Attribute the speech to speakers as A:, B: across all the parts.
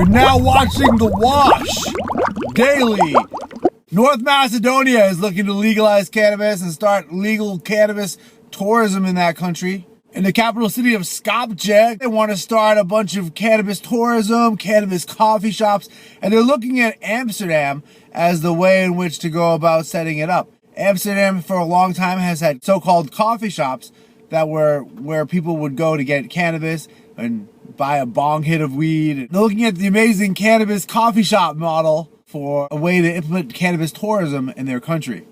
A: You're now watching The Wash Daily. North Macedonia is looking to legalize cannabis and start legal cannabis tourism in that country. In the capital city of Skopje, they want to start a bunch of cannabis tourism, cannabis coffee shops, and they're looking at Amsterdam as the way in which to go about setting it up. Amsterdam for a long time has had so-called coffee shops that were where people would go to get cannabis and buy a bong hit of weed. They're looking at the amazing cannabis coffee shop model for a way to implement cannabis tourism in their country.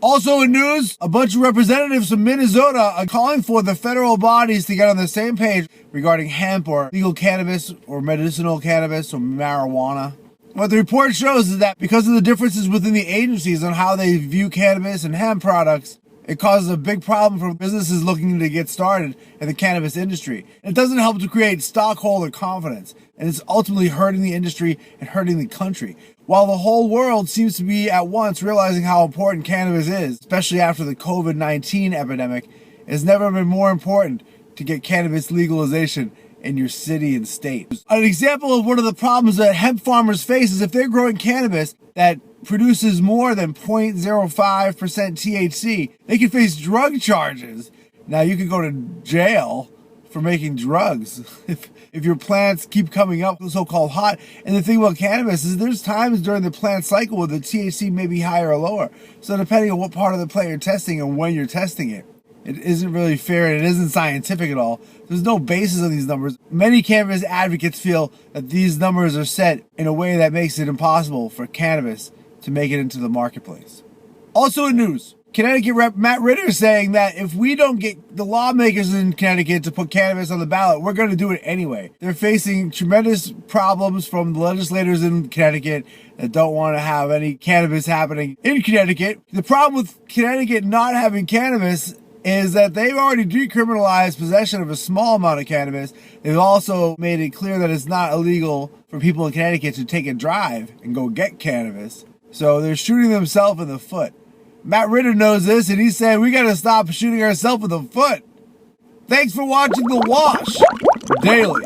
A: Also in news, a bunch of representatives from Minnesota are calling for the federal bodies to get on the same page regarding hemp or legal cannabis or medicinal cannabis or marijuana. What the report shows is that because of the differences within the agencies on how they view cannabis and hemp products, it causes a big problem for businesses looking to get started in the cannabis industry. It doesn't help to create stockholder confidence, and it's ultimately hurting the industry and hurting the country. While the whole world seems to be at once realizing how important cannabis is, especially after the COVID-19 epidemic, it's never been more important to get cannabis legalization in your city and state. An example of one of the problems that hemp farmers face is if they're growing cannabis that produces more than 0.05% THC, they can face drug charges. Now, you could go to jail for making drugs if your plants keep coming up so-called hot. And the thing about cannabis is there's times during the plant cycle where the THC may be higher or lower. So depending on what part of the plant you're testing and when you're testing it, it isn't really fair and it isn't scientific at all. There's no basis on these numbers. Many cannabis advocates feel that these numbers are set in a way that makes it impossible for cannabis to make it into the marketplace. Also in news, Connecticut Rep. Matt Ritter saying that if we don't get the lawmakers in Connecticut to put cannabis on the ballot, we're going to do it anyway. They're facing tremendous problems from the legislators in Connecticut that don't want to have any cannabis happening in Connecticut. The problem with Connecticut not having cannabis is that they've already decriminalized possession of a small amount of cannabis. They've also made it clear that it's not illegal for people in Connecticut to take a drive and go get cannabis. So they're shooting themselves in the foot. Matt Ritter knows this, and he said we got to stop shooting ourselves in the foot. Thanks for watching The Wash Daily.